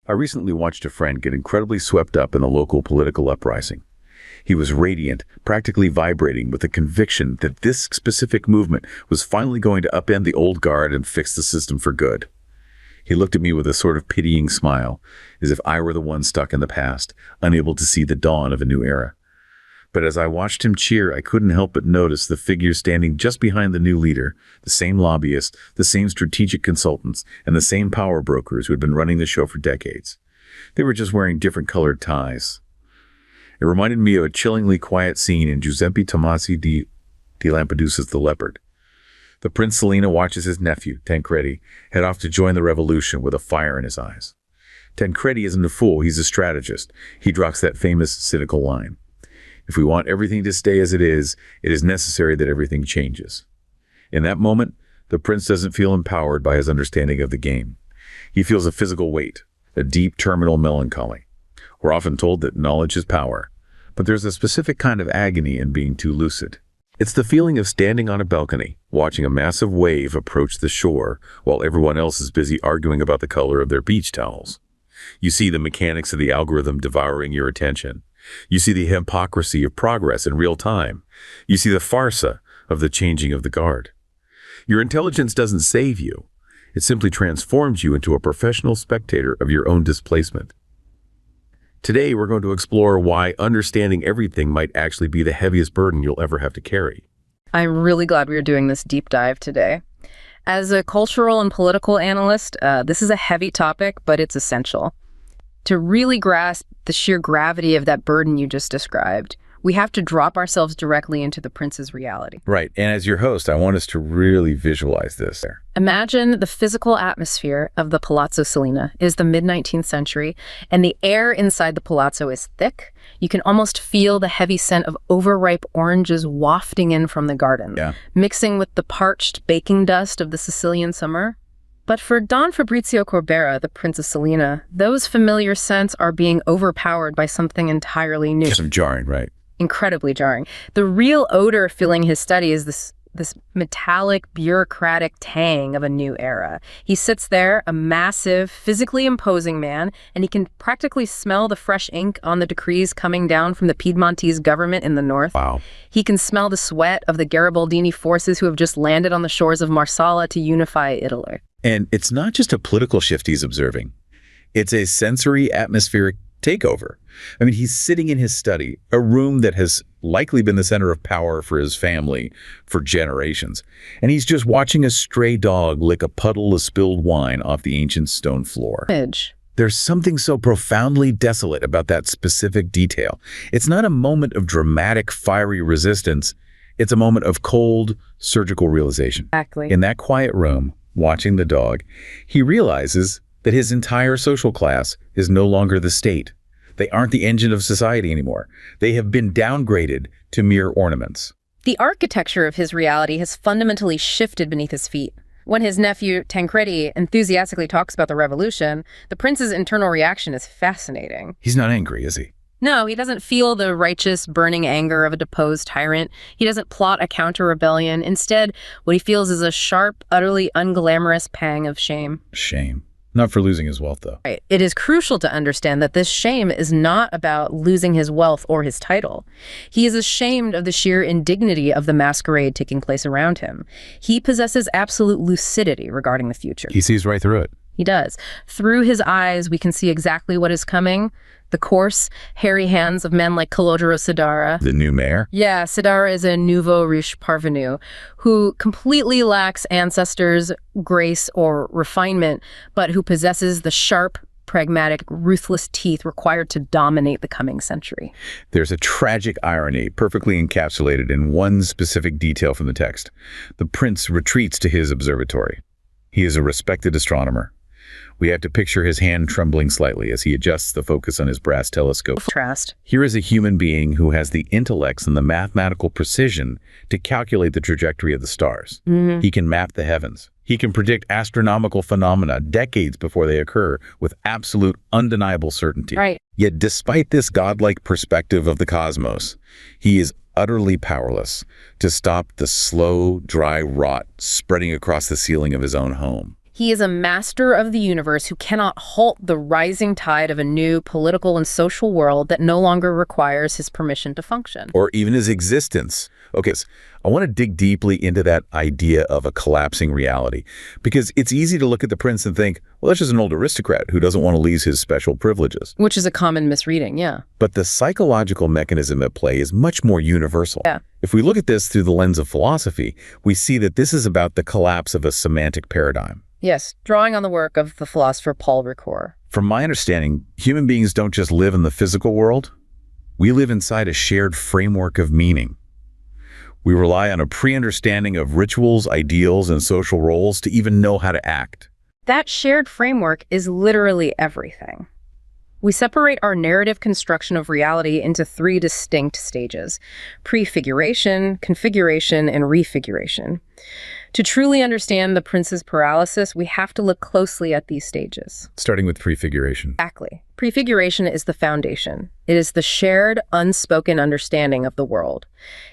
I recently watched a friend get incredibly swept up in the local political uprising. He was radiant, practically vibrating with the conviction that this specific movement was finally going to upend the old guard and fix the system for good. He looked at me with a sort of pitying smile, as if I were the one stuck in the past, unable to see the dawn of a new era. But as I watched him cheer, I couldn't help but notice the figures standing just behind the new leader, the same lobbyists, the same strategic consultants, and the same power brokers who had been running the show for decades. They were just wearing different colored ties. It reminded me of a chillingly quiet scene in Giuseppe Tomasi di Lampedusa's The Leopard. The Prince Salina watches his nephew, Tancredi, head off to join the revolution with a fire in his eyes. Tancredi isn't a fool, he's a strategist. He drops that famous, cynical line. If we want everything to stay as it is necessary that everything changes. In that moment, the prince doesn't feel empowered by his understanding of the game. He feels a physical weight, a deep terminal melancholy. We're often told that knowledge is power, but there's a specific kind of agony in being too lucid. It's the feeling of standing on a balcony, watching a massive wave approach the shore while everyone else is busy arguing about the color of their beach towels. You see the mechanics of the algorithm devouring your attention. You see the hypocrisy of progress in real time. You see the farce of the changing of the guard. Your intelligence doesn't save you. It simply transforms you into a professional spectator of your own displacement. Today, we're going to explore why understanding everything might actually be the heaviest burden you'll ever have to carry. I'm really glad we are doing this deep dive today. As a cultural and political analyst, this is a heavy topic, but it's essential. To really grasp the sheer gravity of that burden you just described, we have to drop ourselves directly into the prince's reality. Right, and as your host, I want us to really visualize this. Imagine the physical atmosphere of the Palazzo Salina is the mid-19th century, and the air inside the palazzo is thick. You can almost feel the heavy scent of overripe oranges wafting in from the garden, mixing with the parched baking dust of the Sicilian summer. But for Don Fabrizio Corbera, the Prince of Salina, those familiar scents are being overpowered by something entirely new. Some jarring, right? Incredibly jarring. The real odor filling his study is this metallic, bureaucratic tang of a new era. He sits there, a massive, physically imposing man, and he can practically smell the fresh ink on the decrees coming down from the Piedmontese government in the north. Wow. He can smell the sweat of the Garibaldini forces who have just landed on the shores of Marsala to unify Italy. And it's not just a political shift he's observing. It's a sensory atmospheric takeover. I mean, he's sitting in his study, a room that has likely been the center of power for his family for generations. And he's just watching a stray dog lick a puddle of spilled wine off the ancient stone floor. There's something so profoundly desolate about that specific detail. It's not a moment of dramatic, fiery resistance. It's a moment of cold, surgical realization. Exactly. In that quiet room, watching the dog, he realizes that his entire social class is no longer the state. They aren't the engine of society anymore. They have been downgraded to mere ornaments. The architecture of his reality has fundamentally shifted beneath his feet. When his nephew, Tancredi, enthusiastically talks about the revolution, the prince's internal reaction is fascinating. He's not angry, is he? No, he doesn't feel the righteous, burning anger of a deposed tyrant. He doesn't plot a counter-rebellion. Instead, what he feels is a sharp, utterly unglamorous pang of shame. Shame. Not for losing his wealth, though. Right. It is crucial to understand that this shame is not about losing his wealth or his title. He is ashamed of the sheer indignity of the masquerade taking place around him. He possesses absolute lucidity regarding the future. He sees right through it. He does. Through his eyes, we can see exactly what is coming. The coarse, hairy hands of men like Calogero Sidara. The new mayor? Yeah, Sidara is a nouveau riche parvenu who completely lacks ancestors' grace or refinement, but who possesses the sharp, pragmatic, ruthless teeth required to dominate the coming century. There's a tragic irony perfectly encapsulated in one specific detail from the text. The prince retreats to his observatory. He is a respected astronomer. We have to picture his hand trembling slightly as he adjusts the focus on his brass telescope. Contrast. Here is a human being who has the intellects and the mathematical precision to calculate the trajectory of the stars. He can map the heavens. He can predict astronomical phenomena decades before they occur with absolute, undeniable certainty. Right. Yet despite this godlike perspective of the cosmos, he is utterly powerless to stop the slow, dry rot spreading across the ceiling of his own home. He is a master of the universe who cannot halt the rising tide of a new political and social world that no longer requires his permission to function. Or even his existence. Okay, so I want to dig deeply into that idea of a collapsing reality, because it's easy to look at the prince and think, well, that's just an old aristocrat who doesn't want to lose his special privileges. Which is a common misreading, yeah. But the psychological mechanism at play is much more universal. Yeah. If we look at this through the lens of philosophy, we see that this is about the collapse of a semantic paradigm. Yes, drawing on the work of the philosopher Paul Ricoeur. From my understanding, human beings don't just live in the physical world. We live inside a shared framework of meaning. We rely on a pre-understanding of rituals, ideals, and social roles to even know how to act. That shared framework is literally everything. We separate our narrative construction of reality into 3 distinct stages: prefiguration, configuration, and refiguration. To truly understand the prince's paralysis, we have to look closely at these stages. Starting with prefiguration. Exactly. Prefiguration is the foundation. It is the shared, unspoken understanding of the world.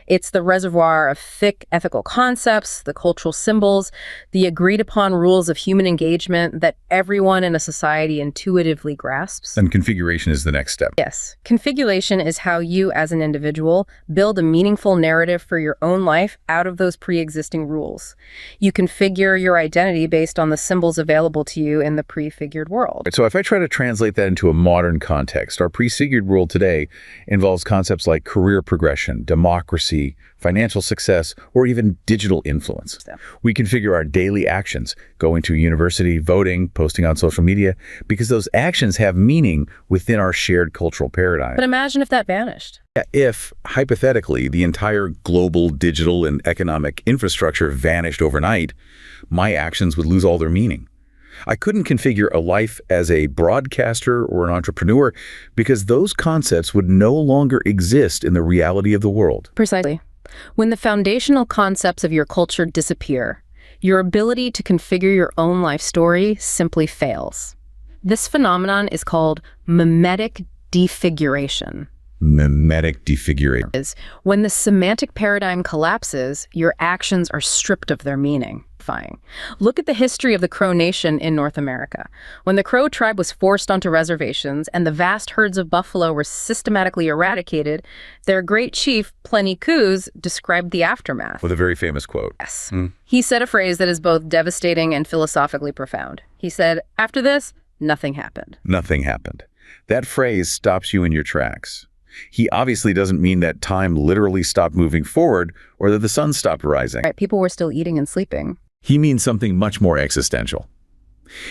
It's the reservoir of thick ethical concepts, the cultural symbols, the agreed-upon rules of human engagement that everyone in a society intuitively grasps. And configuration is the next step. Yes. Configuration is how you, as an individual, build a meaningful narrative for your own life out of those pre-existing rules. You configure your identity based on the symbols available to you in the prefigured world. So if I try to translate that into a modern context, our prefigured world today involves concepts like career progression, democracy, financial success, or even digital influence. We configure our daily actions, going to university, voting, posting on social media, because those actions have meaning within our shared cultural paradigm. But imagine if that vanished. If, hypothetically, the entire global digital and economic infrastructure vanished overnight, my actions would lose all their meaning. I couldn't configure a life as a broadcaster or an entrepreneur because those concepts would no longer exist in the reality of the world. Precisely. When the foundational concepts of your culture disappear, your ability to configure your own life story simply fails. This phenomenon is called mimetic defiguration. Mimetic defiguration. When the semantic paradigm collapses, your actions are stripped of their meaning. Look at the history of the Crow Nation in North America. When the Crow tribe was forced onto reservations and the vast herds of buffalo were systematically eradicated, their great chief, Plenty Coups, described the aftermath. With a very famous quote. Yes. He said a phrase that is both devastating and philosophically profound. He said, "After this, nothing happened." Nothing happened. That phrase stops you in your tracks. He obviously doesn't mean that time literally stopped moving forward or that the sun stopped rising. Right, people were still eating and sleeping. He means something much more existential.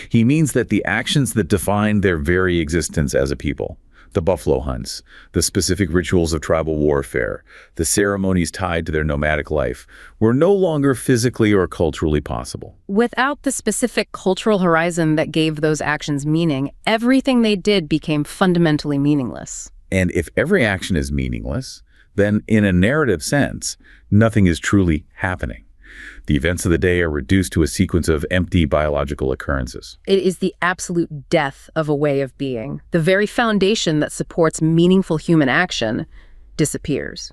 He means that the actions that define their very existence as a people, the buffalo hunts, the specific rituals of tribal warfare, the ceremonies tied to their nomadic life, were no longer physically or culturally possible. Without the specific cultural horizon that gave those actions meaning, everything they did became fundamentally meaningless. And if every action is meaningless, then in a narrative sense, nothing is truly happening. The events of the day are reduced to a sequence of empty biological occurrences. It is the absolute death of a way of being. The very foundation that supports meaningful human action disappears.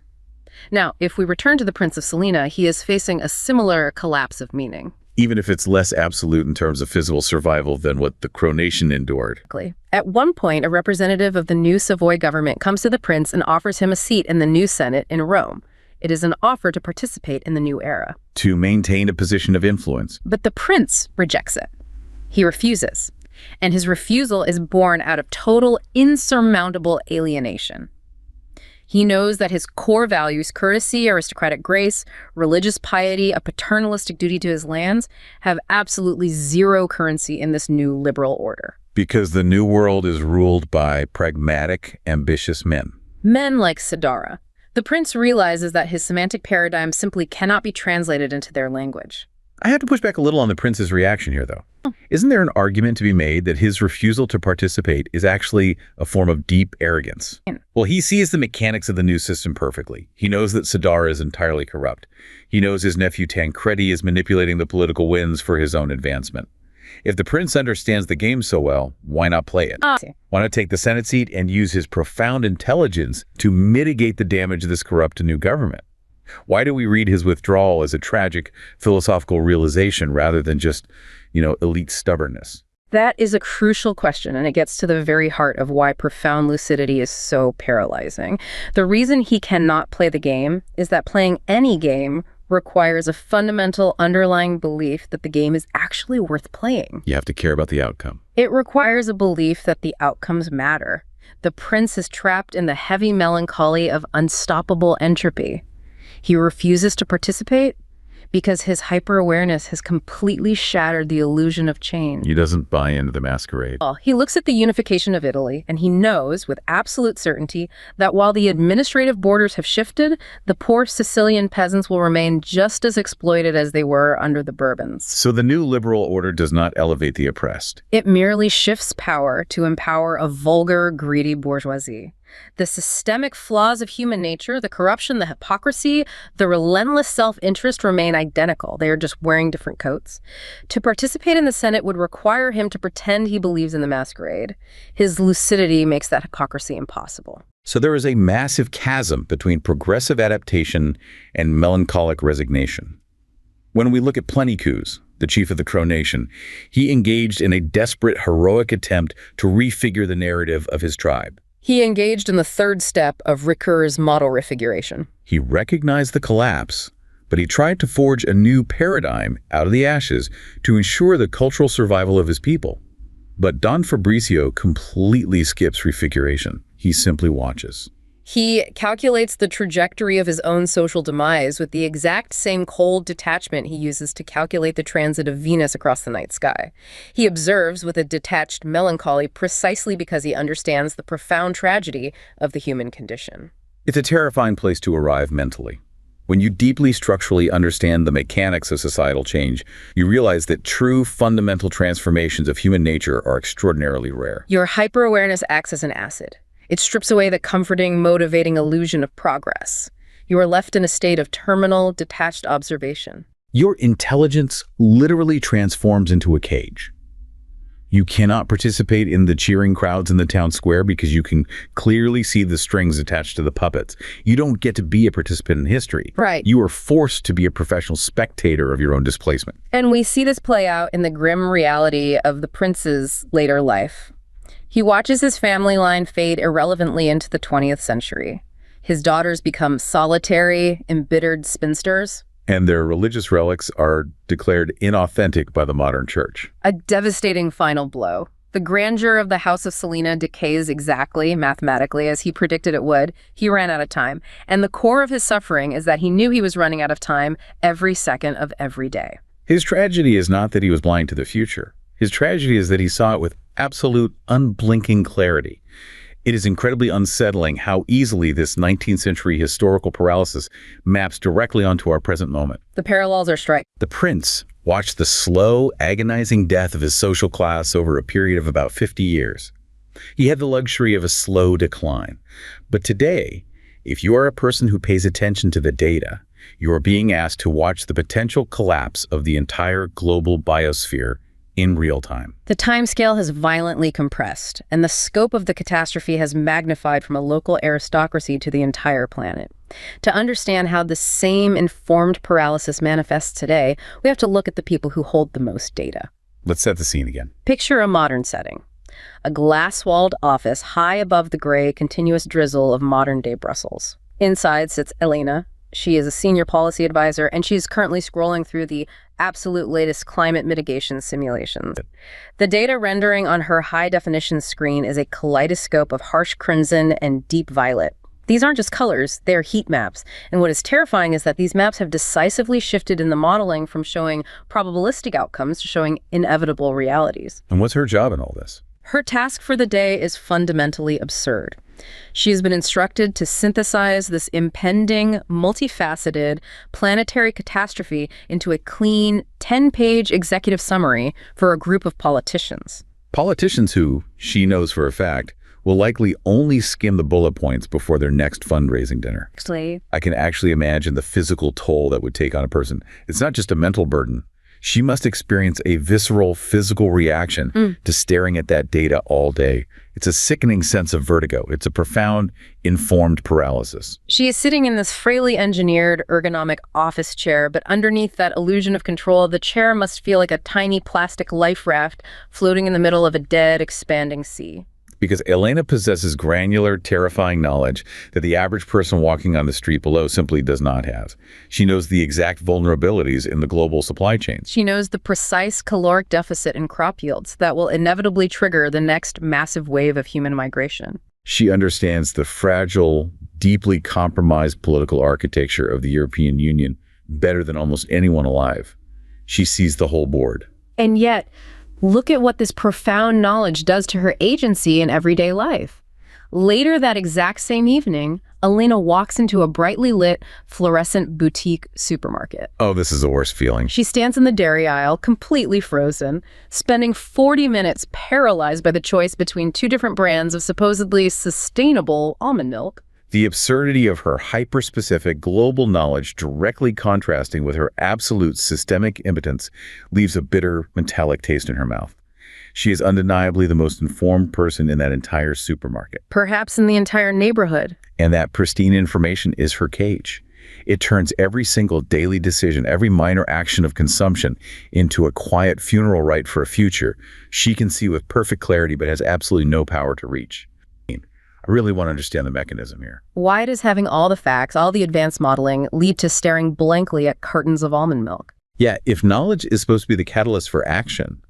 Now, if we return to the Prince of Salina, he is facing a similar collapse of meaning. Even if it's less absolute in terms of physical survival than what the Crow Nation endured. At one point, a representative of the new Savoy government comes to the prince and offers him a seat in the new Senate in Rome. It is an offer to participate in the new era. To maintain a position of influence. But the prince rejects it. He refuses. And his refusal is born out of total, insurmountable alienation. He knows that his core values, courtesy, aristocratic grace, religious piety, a paternalistic duty to his lands, have absolutely zero currency in this new liberal order. Because the new world is ruled by pragmatic, ambitious men. Men like Sidara. The prince realizes that his semantic paradigm simply cannot be translated into their language. I have to push back a little on the prince's reaction here, though. Isn't there an argument to be made that his refusal to participate is actually a form of deep arrogance? Well, he sees the mechanics of the new system perfectly. He knows that Sidara is entirely corrupt. He knows his nephew Tancredi is manipulating the political winds for his own advancement. If the prince understands the game so well, why not play it? Why not take the Senate seat and use his profound intelligence to mitigate the damage of this corrupt new government? Why do we read his withdrawal as a tragic philosophical realization rather than just, elite stubbornness? That is a crucial question, and it gets to the very heart of why profound lucidity is so paralyzing. The reason he cannot play the game is that playing any game requires a fundamental underlying belief that the game is actually worth playing. You have to care about the outcome. It requires a belief that the outcomes matter. The prince is trapped in the heavy melancholy of unstoppable entropy. He refuses to participate because his hyper-awareness has completely shattered the illusion of change. He doesn't buy into the masquerade. He looks at the unification of Italy, and he knows with absolute certainty that while the administrative borders have shifted, the poor Sicilian peasants will remain just as exploited as they were under the Bourbons. So the new liberal order does not elevate the oppressed. It merely shifts power to empower a vulgar, greedy bourgeoisie. The systemic flaws of human nature, the corruption, the hypocrisy, the relentless self-interest remain identical. They are just wearing different coats. To participate in the Senate would require him to pretend he believes in the masquerade. His lucidity makes that hypocrisy impossible. So there is a massive chasm between progressive adaptation and melancholic resignation. When we look at Plentycous, the chief of the Crow Nation, he engaged in a desperate, heroic attempt to refigure the narrative of his tribe. He engaged in the third step of Ricoeur's model refiguration. He recognized the collapse, but he tried to forge a new paradigm out of the ashes to ensure the cultural survival of his people. But Don Fabrizio completely skips refiguration. He simply watches. He calculates the trajectory of his own social demise with the exact same cold detachment he uses to calculate the transit of Venus across the night sky. He observes with a detached melancholy precisely because he understands the profound tragedy of the human condition. It's a terrifying place to arrive mentally. When you deeply structurally understand the mechanics of societal change, you realize that true fundamental transformations of human nature are extraordinarily rare. Your hyper-awareness acts as an acid. It strips away the comforting, motivating illusion of progress. You are left in a state of terminal, detached observation. Your intelligence literally transforms into a cage. You cannot participate in the cheering crowds in the town square because you can clearly see the strings attached to the puppets. You don't get to be a participant in history. Right. You are forced to be a professional spectator of your own displacement. And we see this play out in the grim reality of the prince's later life. He watches his family line fade irrelevantly into the 20th century. His daughters become solitary, embittered spinsters. And their religious relics are declared inauthentic by the modern church. A devastating final blow. The grandeur of the House of Salina decays exactly, mathematically, as he predicted it would. He ran out of time. And the core of his suffering is that he knew he was running out of time every second of every day. His tragedy is not that he was blind to the future. His tragedy is that he saw it with absolute, unblinking clarity. It is incredibly unsettling how easily this 19th century historical paralysis maps directly onto our present moment. The parallels are striking. The prince watched the slow, agonizing death of his social class over a period of about 50 years. He had the luxury of a slow decline. But today, if you are a person who pays attention to the data, you are being asked to watch the potential collapse of the entire global biosphere in real time. The timescale has violently compressed, and the scope of the catastrophe has magnified from a local aristocracy to the entire planet. To understand how the same informed paralysis manifests today, we have to look at the people who hold the most data. Let's set the scene again. Picture a modern setting. A glass-walled office high above the gray, continuous drizzle of modern-day Brussels. Inside sits Elena. She is a senior policy advisor, and she's currently scrolling through the absolute latest climate mitigation simulations. The data rendering on her high-definition screen is a kaleidoscope of harsh crimson and deep violet. These aren't just colors, they're heat maps. And what is terrifying is that these maps have decisively shifted in the modeling from showing probabilistic outcomes to showing inevitable realities. And what's her job in all this? Her task for the day is fundamentally absurd. She has been instructed to synthesize this impending, multifaceted, planetary catastrophe into a clean, 10-page executive summary for a group of politicians. Politicians who, she knows for a fact, will likely only skim the bullet points before their next fundraising dinner. I can actually imagine the physical toll that would take on a person. It's not just a mental burden. She must experience a visceral physical reaction to staring at that data all day. It's a sickening sense of vertigo. It's a profound, informed paralysis. She is sitting in this frailly engineered, ergonomic office chair, but underneath that illusion of control, the chair must feel like a tiny plastic life raft floating in the middle of a dead, expanding sea. Because Elena possesses granular, terrifying knowledge that the average person walking on the street below simply does not have. She knows the exact vulnerabilities in the global supply chains. She knows the precise caloric deficit in crop yields that will inevitably trigger the next massive wave of human migration. She understands the fragile, deeply compromised political architecture of the European Union better than almost anyone alive. She sees the whole board. And yet, look at what this profound knowledge does to her agency in everyday life. Later that exact same evening, Elena walks into a brightly lit, fluorescent boutique supermarket. Oh, this is the worst feeling. She stands in the dairy aisle, completely frozen, spending 40 minutes paralyzed by the choice between two different brands of supposedly sustainable almond milk. The absurdity of her hyper-specific global knowledge directly contrasting with her absolute systemic impotence leaves a bitter, metallic taste in her mouth. She is undeniably the most informed person in that entire supermarket. Perhaps in the entire neighborhood. And that pristine information is her cage. It turns every single daily decision, every minor action of consumption into a quiet funeral rite for a future she can see with perfect clarity but has absolutely no power to reach. I really want to understand the mechanism here. Why does having all the facts, all the advanced modeling, lead to staring blankly at cartons of almond milk? Yeah, if knowledge is supposed to be the catalyst for action,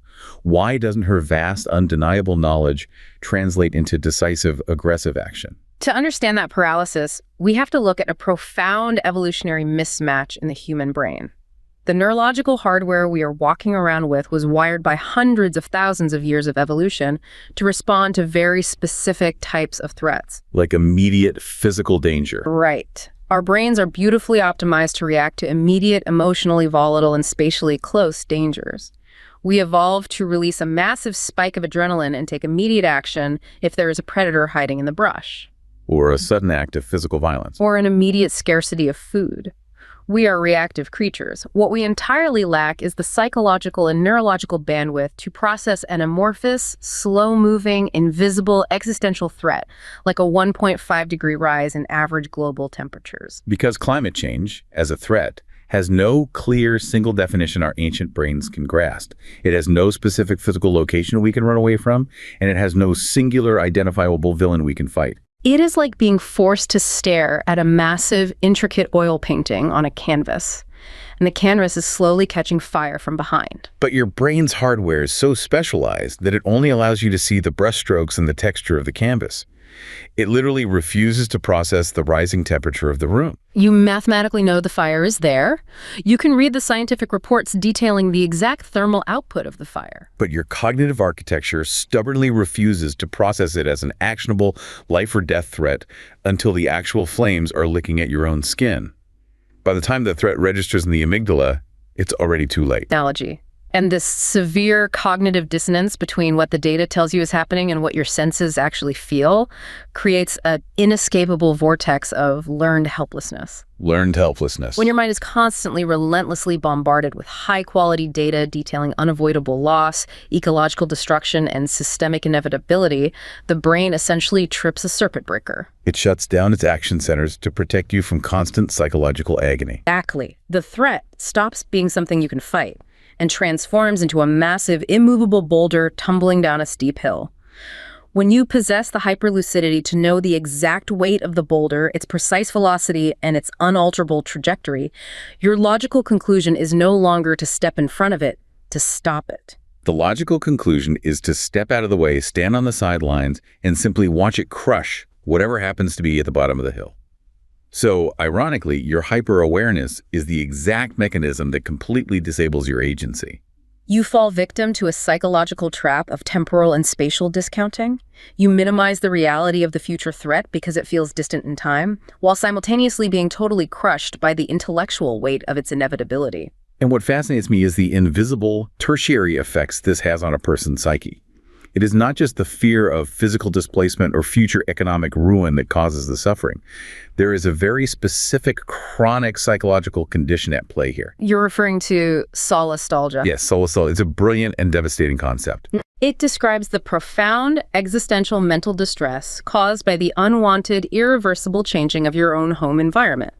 why doesn't her vast, undeniable knowledge translate into decisive, aggressive action? To understand that paralysis, we have to look at a profound evolutionary mismatch in the human brain. The neurological hardware we are walking around with was wired by hundreds of thousands of years of evolution to respond to very specific types of threats. Like immediate physical danger. Right. Our brains are beautifully optimized to react to immediate, emotionally volatile, and spatially close dangers. We evolved to release a massive spike of adrenaline and take immediate action if there is a predator hiding in the brush. Or a sudden act of physical violence. Or an immediate scarcity of food. We are reactive creatures. What we entirely lack is the psychological and neurological bandwidth to process an amorphous, slow-moving, invisible existential threat, like a 1.5-degree rise in average global temperatures. Because climate change, as a threat, has no clear single definition our ancient brains can grasp. It has no specific physical location we can run away from, and it has no singular identifiable villain we can fight. It is like being forced to stare at a massive, intricate oil painting on a canvas, and the canvas is slowly catching fire from behind. But your brain's hardware is so specialized that it only allows you to see the brushstrokes and the texture of the canvas. It literally refuses to process the rising temperature of the room. You mathematically know the fire is there. You can read the scientific reports detailing the exact thermal output of the fire. But your cognitive architecture stubbornly refuses to process it as an actionable life or death threat until the actual flames are licking at your own skin. By the time the threat registers in the amygdala, it's already too late. Analogy. And this severe cognitive dissonance between what the data tells you is happening and what your senses actually feel creates an inescapable vortex of learned helplessness. Learned helplessness. When your mind is constantly, relentlessly bombarded with high-quality data detailing unavoidable loss, ecological destruction, and systemic inevitability, the brain essentially trips a circuit breaker. It shuts down its action centers to protect you from constant psychological agony. Exactly. The threat stops being something you can fight and transforms into a massive, immovable boulder tumbling down a steep hill. When you possess the hyperlucidity to know the exact weight of the boulder, its precise velocity, and its unalterable trajectory, your logical conclusion is no longer to step in front of it, to stop it. The logical conclusion is to step out of the way, stand on the sidelines, and simply watch it crush whatever happens to be at the bottom of the hill. So, ironically, your hyper-awareness is the exact mechanism that completely disables your agency. You fall victim to a psychological trap of temporal and spatial discounting. You minimize the reality of the future threat because it feels distant in time, while simultaneously being totally crushed by the intellectual weight of its inevitability. And what fascinates me is the invisible, tertiary effects this has on a person's psyche. It is not just the fear of physical displacement or future economic ruin that causes the suffering. There is a very specific chronic psychological condition at play here. You're referring to Solastalgia. Yes, Solastalgia. It's a brilliant and devastating concept. It describes the profound existential mental distress caused by the unwanted, irreversible changing of your own home environment.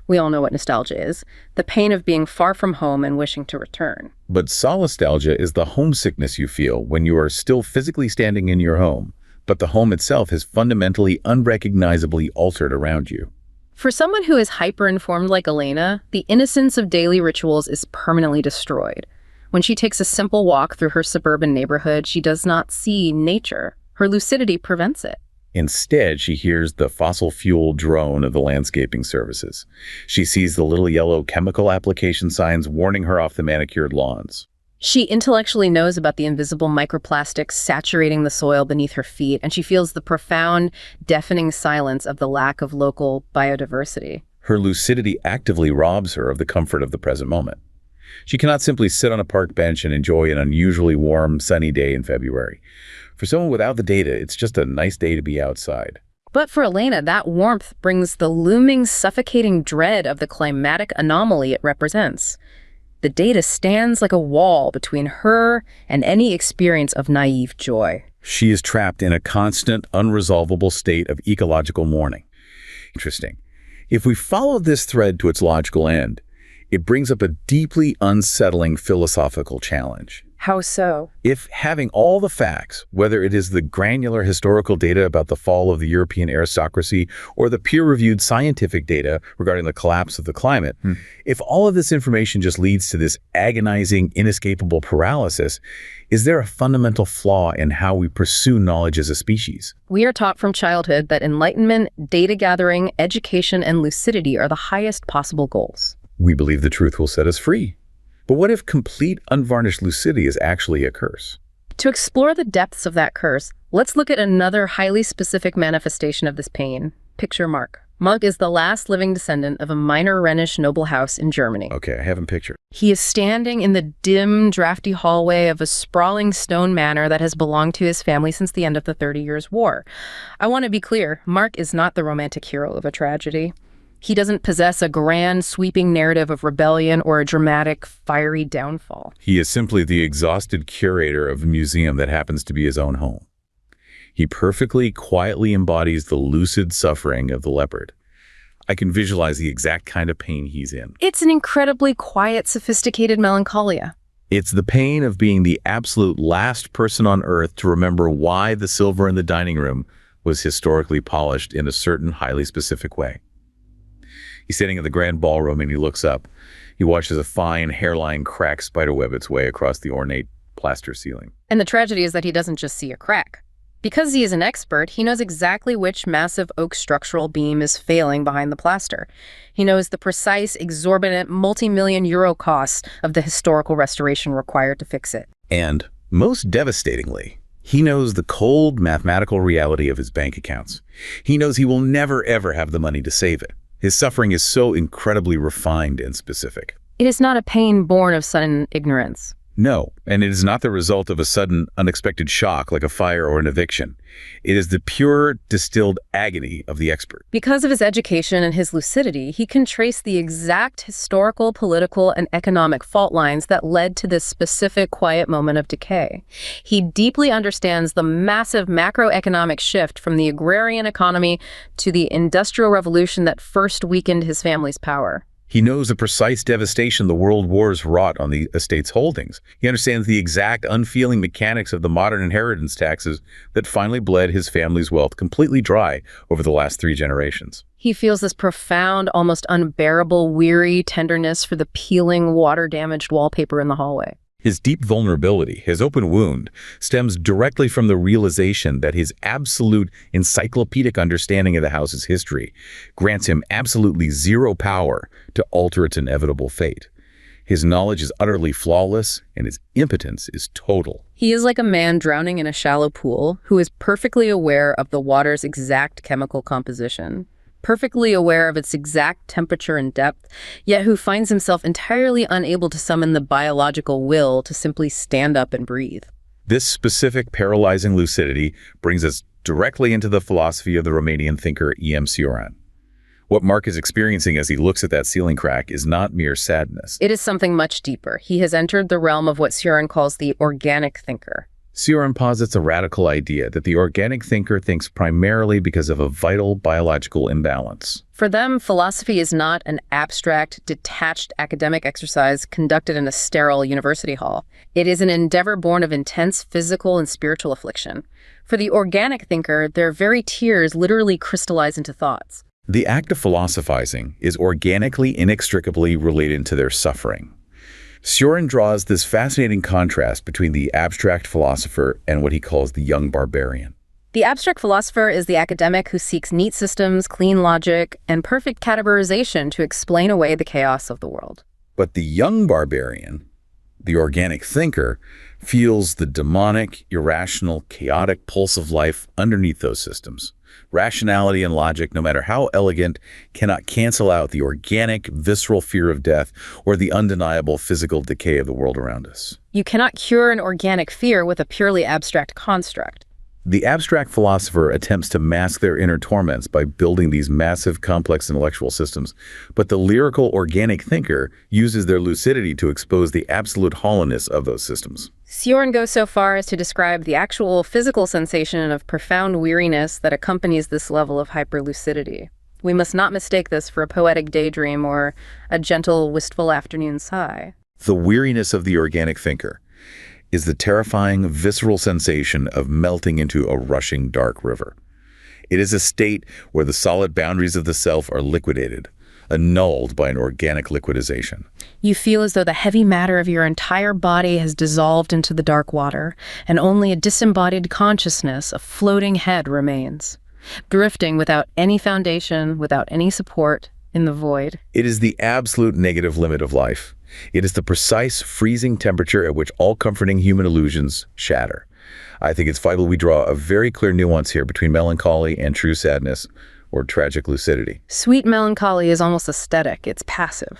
We all know what nostalgia is, the pain of being far from home and wishing to return. But solastalgia is the homesickness you feel when you are still physically standing in your home, but the home itself has fundamentally, unrecognizably altered around you. For someone who is hyper-informed like Elena, the innocence of daily rituals is permanently destroyed. When she takes a simple walk through her suburban neighborhood, she does not see nature. Her lucidity prevents it. Instead, she hears the fossil fuel drone of the landscaping services. She sees the little yellow chemical application signs warning her off the manicured lawns. She intellectually knows about the invisible microplastics saturating the soil beneath her feet, and she feels the profound, deafening silence of the lack of local biodiversity. Her lucidity actively robs her of the comfort of the present moment. She cannot simply sit on a park bench and enjoy an unusually warm, sunny day in February. For someone without the data, it's just a nice day to be outside. But for Elena, that warmth brings the looming, suffocating dread of the climatic anomaly it represents. The data stands like a wall between her and any experience of naive joy. She is trapped in a constant, unresolvable state of ecological mourning. Interesting. If we follow this thread to its logical end, it brings up a deeply unsettling philosophical challenge. How so? If having all the facts, whether it is the granular historical data about the fall of the European aristocracy or the peer-reviewed scientific data regarding the collapse of the climate, if all of this information just leads to this agonizing, inescapable paralysis, is there a fundamental flaw in how we pursue knowledge as a species? We are taught from childhood that enlightenment, data gathering, education, and lucidity are the highest possible goals. We believe the truth will set us free. But what if complete, unvarnished lucidity is actually a curse? To explore the depths of that curse, let's look at another highly specific manifestation of this pain. Picture Mark. Mark is the last living descendant of a minor Rhenish noble house in Germany. Okay, I have him pictured. He is standing in the dim, drafty hallway of a sprawling stone manor that has belonged to his family since the end of the 30 Years' War. I want to be clear, Mark is not the romantic hero of a tragedy. He doesn't possess a grand, sweeping narrative of rebellion or a dramatic, fiery downfall. He is simply the exhausted curator of a museum that happens to be his own home. He perfectly, quietly embodies the lucid suffering of the leopard. I can visualize the exact kind of pain he's in. It's an incredibly quiet, sophisticated melancholia. It's the pain of being the absolute last person on earth to remember why the silver in the dining room was historically polished in a certain highly specific way. He's sitting in the grand ballroom and he looks up. He watches a fine hairline crack spiderweb its way across the ornate plaster ceiling. And the tragedy is that he doesn't just see a crack. Because he is an expert, he knows exactly which massive oak structural beam is failing behind the plaster. He knows the precise, exorbitant, multi-million euro costs of the historical restoration required to fix it. And, most devastatingly, he knows the cold mathematical reality of his bank accounts. He knows he will never ever have the money to save it. His suffering is so incredibly refined and specific. It is not a pain born of sudden ignorance. No, and it is not the result of a sudden, unexpected shock like a fire or an eviction. It is the pure, distilled agony of the expert. Because of his education and his lucidity, he can trace the exact historical, political, and economic fault lines that led to this specific quiet moment of decay. He deeply understands the massive macroeconomic shift from the agrarian economy to the Industrial Revolution that first weakened his family's power. He knows the precise devastation the world wars wrought on the estate's holdings. He understands the exact unfeeling mechanics of the modern inheritance taxes that finally bled his family's wealth completely dry over the last 3 generations. He feels this profound, almost unbearable, weary tenderness for the peeling, water-damaged wallpaper in the hallway. His deep vulnerability, his open wound, stems directly from the realization that his absolute encyclopedic understanding of the house's history grants him absolutely zero power to alter its inevitable fate. His knowledge is utterly flawless, and his impotence is total. He is like a man drowning in a shallow pool who is perfectly aware of the water's exact chemical composition, perfectly aware of its exact temperature and depth, yet who finds himself entirely unable to summon the biological will to simply stand up and breathe. This specific paralyzing lucidity brings us directly into the philosophy of the Romanian thinker E.M. Cioran. What Mark is experiencing as he looks at that ceiling crack is not mere sadness. It is something much deeper. He has entered the realm of what Cioran calls the organic thinker. Cioran posits a radical idea that the organic thinker thinks primarily because of a vital biological imbalance. For them, philosophy is not an abstract, detached academic exercise conducted in a sterile university hall. It is an endeavor born of intense physical and spiritual affliction. For the organic thinker, their very tears literally crystallize into thoughts. The act of philosophizing is organically inextricably related to their suffering. Cioran draws this fascinating contrast between the abstract philosopher and what he calls the young barbarian. The abstract philosopher is the academic who seeks neat systems, clean logic, and perfect categorization to explain away the chaos of the world. But the young barbarian, the organic thinker, feels the demonic, irrational, chaotic pulse of life underneath those systems. Rationality and logic, no matter how elegant, cannot cancel out the organic, visceral fear of death or the undeniable physical decay of the world around us. You cannot cure an organic fear with a purely abstract construct. The abstract philosopher attempts to mask their inner torments by building these massive, complex intellectual systems, but the lyrical organic thinker uses their lucidity to expose the absolute hollowness of those systems. Cioran goes so far as to describe the actual physical sensation of profound weariness that accompanies this level of hyperlucidity. We must not mistake this for a poetic daydream or a gentle, wistful afternoon sigh. The weariness of the organic thinker is the terrifying, visceral sensation of melting into a rushing dark river. It is a state where the solid boundaries of the self are liquidated, annulled by an organic liquidization. You feel as though the heavy matter of your entire body has dissolved into the dark water, and only a disembodied consciousness, a floating head, remains, drifting without any foundation, without any support, in the void. It is the absolute negative limit of life. It is the precise freezing temperature at which all comforting human illusions shatter. I think it's vital we draw a very clear nuance here between melancholy and true sadness, or tragic lucidity. Sweet melancholy is almost aesthetic. It's passive.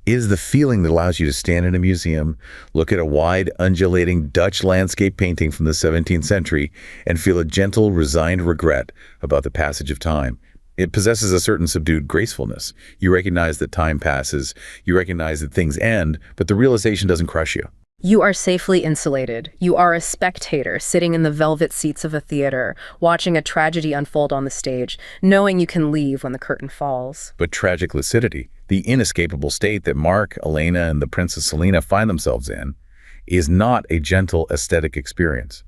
It is the feeling that allows you to stand in a museum, look at a wide, undulating Dutch landscape painting from the 17th century, and feel a gentle, resigned regret about the passage of time. It possesses a certain subdued gracefulness. You recognize that time passes, you recognize that things end, but the realization doesn't crush you. You are safely insulated. You are a spectator sitting in the velvet seats of a theater, watching a tragedy unfold on the stage, knowing you can leave when the curtain falls. But tragic lucidity, the inescapable state that Mark, Elena, and the Princess Salina find themselves in, is not a gentle aesthetic experience.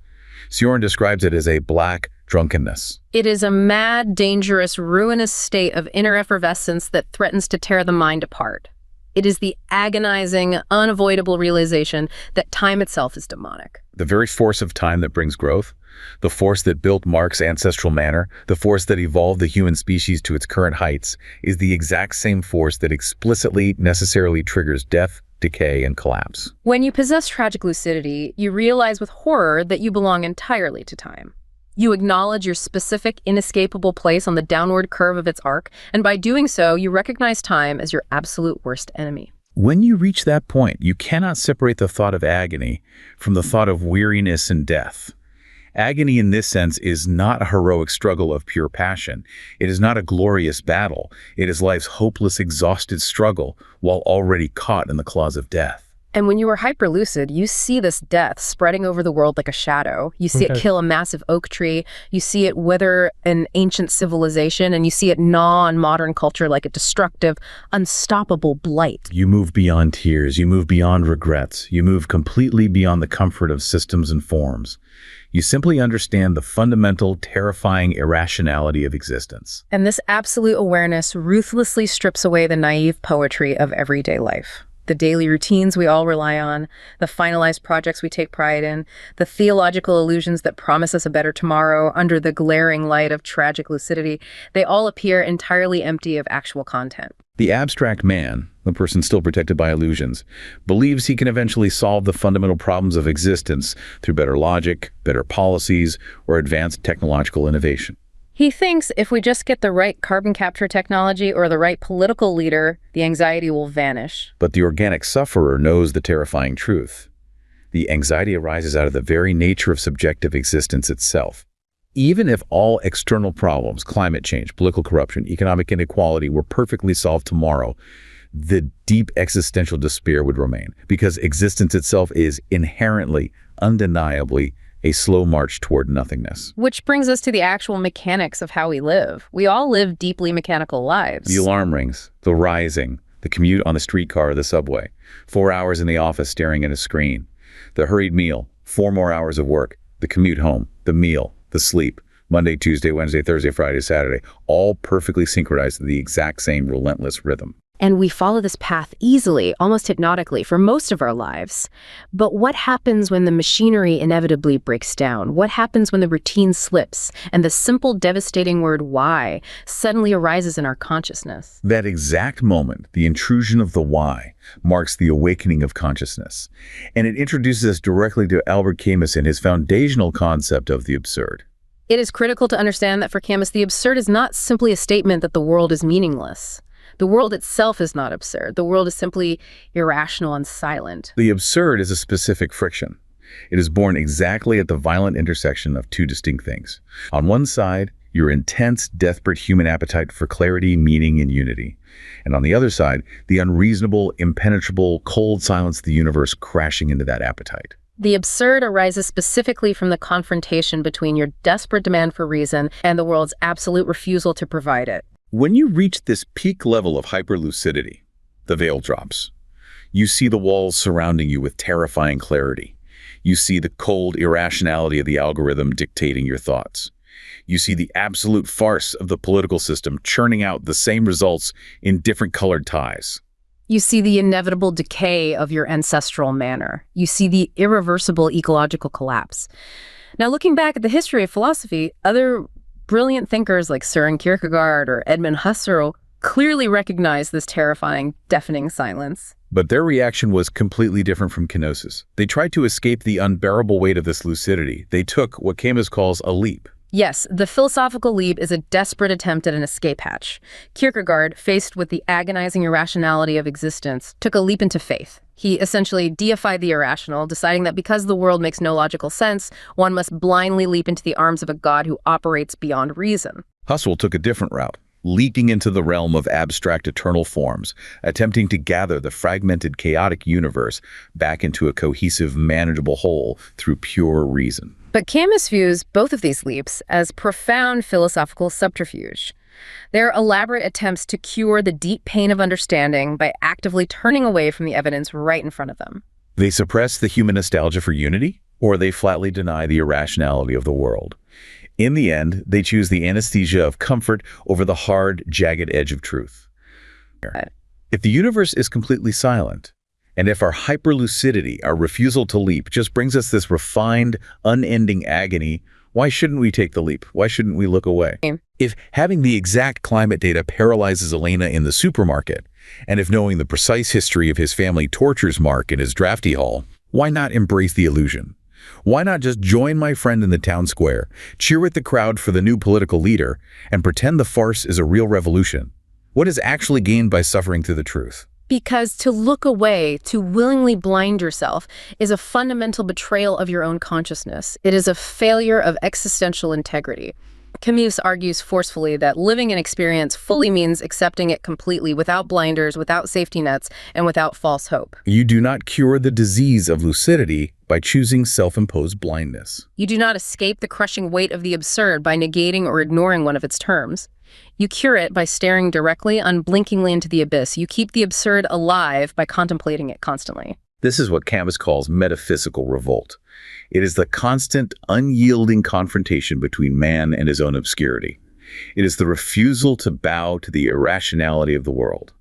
Cioran describes it as a black drunkenness. It is a mad, dangerous, ruinous state of inner effervescence that threatens to tear the mind apart. It is the agonizing, unavoidable realization that time itself is demonic. The very force of time that brings growth, the force that built Mark's ancestral manner, the force that evolved the human species to its current heights, is the exact same force that explicitly, necessarily triggers death, decay, and collapse. When you possess tragic lucidity, you realize with horror that you belong entirely to time. You acknowledge your specific, inescapable place on the downward curve of its arc, and by doing so, you recognize time as your absolute worst enemy. When you reach that point, you cannot separate the thought of agony from the thought of weariness and death. Agony in this sense is not a heroic struggle of pure passion. It is not a glorious battle. It is life's hopeless, exhausted struggle while already caught in the claws of death. And when you are hyperlucid, you see this death spreading over the world like a shadow. You see it kill a massive oak tree. You see it wither an ancient civilization, and you see it gnaw on modern culture like a destructive, unstoppable blight. You move beyond tears. You move beyond regrets. You move completely beyond the comfort of systems and forms. You simply understand the fundamental, terrifying irrationality of existence. And this absolute awareness ruthlessly strips away the naive poetry of everyday life. The daily routines we all rely on, the finalized projects we take pride in, the theological illusions that promise us a better tomorrow under the glaring light of tragic lucidity, they all appear entirely empty of actual content. The abstract man, the person still protected by illusions, believes he can eventually solve the fundamental problems of existence through better logic, better policies, or advanced technological innovation. He thinks if we just get the right carbon capture technology or the right political leader, the anxiety will vanish. But the organic sufferer knows the terrifying truth. The anxiety arises out of the very nature of subjective existence itself. Even if all external problems, climate change, political corruption, economic inequality, were perfectly solved tomorrow, the deep existential despair would remain, because existence itself is inherently, undeniably, a slow march toward nothingness. Which brings us to the actual mechanics of how we live. We all live deeply mechanical lives. The alarm rings, the rising, the commute on the streetcar or the subway, 4 hours in the office staring at a screen, the hurried meal, 4 more hours of work, the commute home, the meal, the sleep, Monday, Tuesday, Wednesday, Thursday, Friday, Saturday, all perfectly synchronized to the exact same relentless rhythm. And we follow this path easily, almost hypnotically, for most of our lives. But what happens when the machinery inevitably breaks down? What happens when the routine slips and the simple, devastating word why suddenly arises in our consciousness? That exact moment, the intrusion of the why, marks the awakening of consciousness. And it introduces us directly to Albert Camus and his foundational concept of the absurd. It is critical to understand that for Camus, the absurd is not simply a statement that the world is meaningless. The world itself is not absurd. The world is simply irrational and silent. The absurd is a specific friction. It is born exactly at the violent intersection of two distinct things. On one side, your intense, desperate human appetite for clarity, meaning, and unity. And on the other side, the unreasonable, impenetrable, cold silence of the universe crashing into that appetite. The absurd arises specifically from the confrontation between your desperate demand for reason and the world's absolute refusal to provide it. When you reach this peak level of hyperlucidity, the veil drops. You see the walls surrounding you with terrifying clarity. You see the cold irrationality of the algorithm dictating your thoughts. You see the absolute farce of the political system churning out the same results in different colored ties. You see the inevitable decay of your ancestral manner. You see the irreversible ecological collapse. Now, looking back at the history of philosophy, other brilliant thinkers like Søren Kierkegaard or Edmund Husserl clearly recognized this terrifying, deafening silence. But their reaction was completely different from Kenosis. They tried to escape the unbearable weight of this lucidity. They took what Camus calls a leap. Yes, the philosophical leap is a desperate attempt at an escape hatch. Kierkegaard, faced with the agonizing irrationality of existence, took a leap into faith. He essentially deified the irrational, deciding that because the world makes no logical sense, one must blindly leap into the arms of a God who operates beyond reason. Husserl took a different route, leaping into the realm of abstract eternal forms, attempting to gather the fragmented, chaotic universe back into a cohesive, manageable whole through pure reason. But Camus views both of these leaps as profound philosophical subterfuge. They're elaborate attempts to cure the deep pain of understanding by actively turning away from the evidence right in front of them. They suppress the human nostalgia for unity, or they flatly deny the irrationality of the world. In the end, they choose the anesthesia of comfort over the hard, jagged edge of truth. If the universe is completely silent, and if our hyperlucidity, our refusal to leap, just brings us this refined, unending agony, why shouldn't we take the leap? Why shouldn't we look away? If having the exact climate data paralyzes Elena in the supermarket, and if knowing the precise history of his family tortures Mark in his drafty hall, why not embrace the illusion? Why not just join my friend in the town square, cheer with the crowd for the new political leader, and pretend the farce is a real revolution? What is actually gained by suffering through the truth? Because to look away, to willingly blind yourself, is a fundamental betrayal of your own consciousness. It is a failure of existential integrity. Camus argues forcefully that living an experience fully means accepting it completely, without blinders, without safety nets, and without false hope. You do not cure the disease of lucidity by choosing self-imposed blindness. You do not escape the crushing weight of the absurd by negating or ignoring one of its terms. You cure it by staring directly, unblinkingly into the abyss. You keep the absurd alive by contemplating it constantly. This is what Camus calls metaphysical revolt. It is the constant, unyielding confrontation between man and his own obscurity. It is the refusal to bow to the irrationality of the world.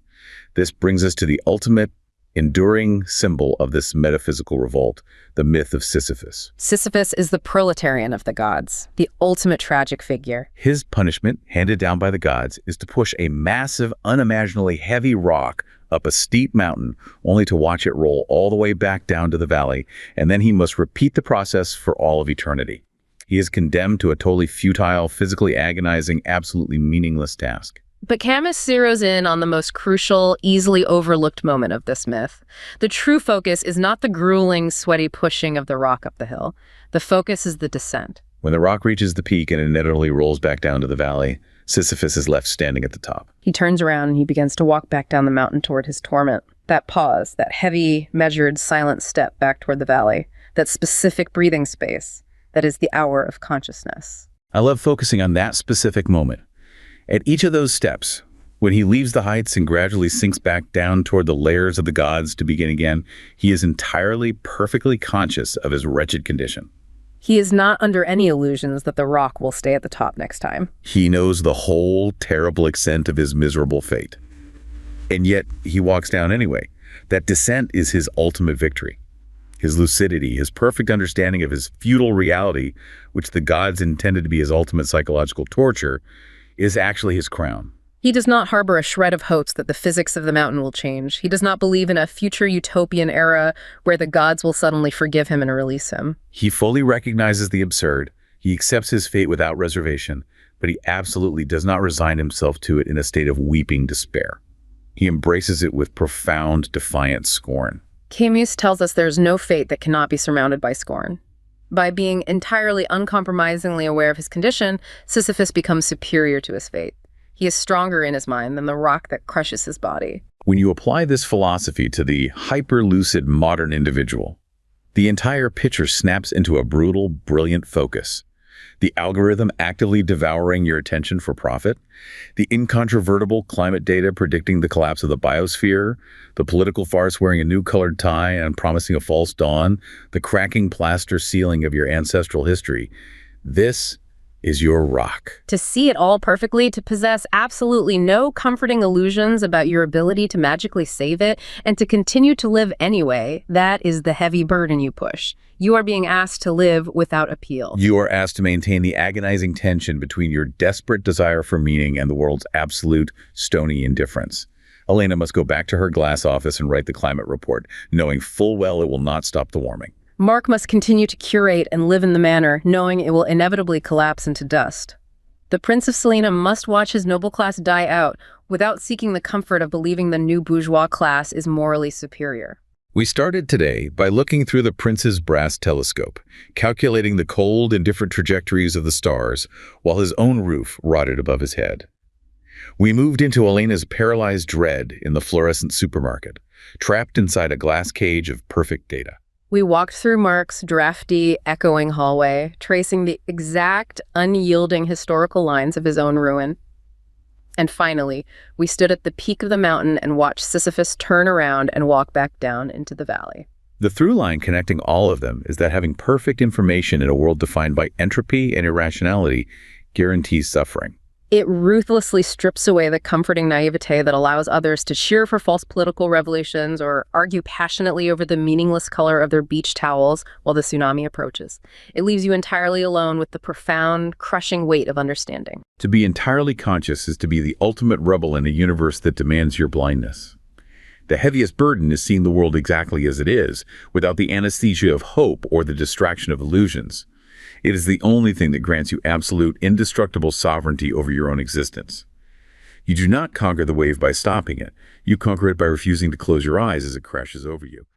This brings us to the ultimate, enduring symbol of this metaphysical revolt, the myth of Sisyphus. Sisyphus is the proletarian of the gods, the ultimate tragic figure. His punishment, handed down by the gods, is to push a massive, unimaginably heavy rock up a steep mountain, only to watch it roll all the way back down to the valley, and then he must repeat the process for all of eternity. He is condemned to a totally futile, physically agonizing, absolutely meaningless task. But Camus zeroes in on the most crucial, easily overlooked moment of this myth. The true focus is not the grueling, sweaty pushing of the rock up the hill. The focus is the descent. When the rock reaches the peak and inevitably rolls back down to the valley, Sisyphus is left standing at the top. He turns around and he begins to walk back down the mountain toward his torment. That pause, that heavy, measured, silent step back toward the valley, that specific breathing space, that is the hour of consciousness. I love focusing on that specific moment. At each of those steps, when he leaves the heights and gradually sinks back down toward the layers of the gods to begin again, he is entirely, perfectly conscious of his wretched condition. He is not under any illusions that the rock will stay at the top next time. He knows the whole terrible extent of his miserable fate. And yet, he walks down anyway. That descent is his ultimate victory. His lucidity, his perfect understanding of his futile reality, which the gods intended to be his ultimate psychological torture, is actually his crown. He does not harbor a shred of hopes that the physics of the mountain will change. He does not believe in a future utopian era where the gods will suddenly forgive him and release him. He fully recognizes the absurd. He accepts his fate without reservation, but he absolutely does not resign himself to it in a state of weeping despair. He embraces it with profound, defiant scorn. Camus tells us there is no fate that cannot be surmounted by scorn. By being entirely uncompromisingly aware of his condition, Sisyphus becomes superior to his fate. He is stronger in his mind than the rock that crushes his body. When you apply this philosophy to the hyper-lucid modern individual, the entire picture snaps into a brutal, brilliant focus. The algorithm actively devouring your attention for profit, the incontrovertible climate data predicting the collapse of the biosphere, the political farce wearing a new colored tie and promising a false dawn, the cracking plaster ceiling of your ancestral history. This is your rock. To see it all perfectly, to possess absolutely no comforting illusions about your ability to magically save it, and to continue to live anyway, that is the heavy burden you push. You are being asked to live without appeal. You are asked to maintain the agonizing tension between your desperate desire for meaning and the world's absolute, stony indifference. Elena must go back to her glass office and write the climate report, knowing full well it will not stop the warming. Mark must continue to curate and live in the manor, knowing it will inevitably collapse into dust. The Prince of Salina must watch his noble class die out without seeking the comfort of believing the new bourgeois class is morally superior. We started today by looking through the prince's brass telescope, calculating the cold and different trajectories of the stars, while his own roof rotted above his head. We moved into Elena's paralyzed dread in the fluorescent supermarket, trapped inside a glass cage of perfect data. We walked through Mark's drafty, echoing hallway, tracing the exact, unyielding historical lines of his own ruin. And finally, we stood at the peak of the mountain and watched Sisyphus turn around and walk back down into the valley. The through line connecting all of them is that having perfect information in a world defined by entropy and irrationality guarantees suffering. It ruthlessly strips away the comforting naivete that allows others to cheer for false political revolutions or argue passionately over the meaningless color of their beach towels while the tsunami approaches. It leaves you entirely alone with the profound, crushing weight of understanding. To be entirely conscious is to be the ultimate rebel in a universe that demands your blindness. The heaviest burden is seeing the world exactly as it is, without the anesthesia of hope or the distraction of illusions. It is the only thing that grants you absolute, indestructible sovereignty over your own existence. You do not conquer the wave by stopping it. You conquer it by refusing to close your eyes as it crashes over you.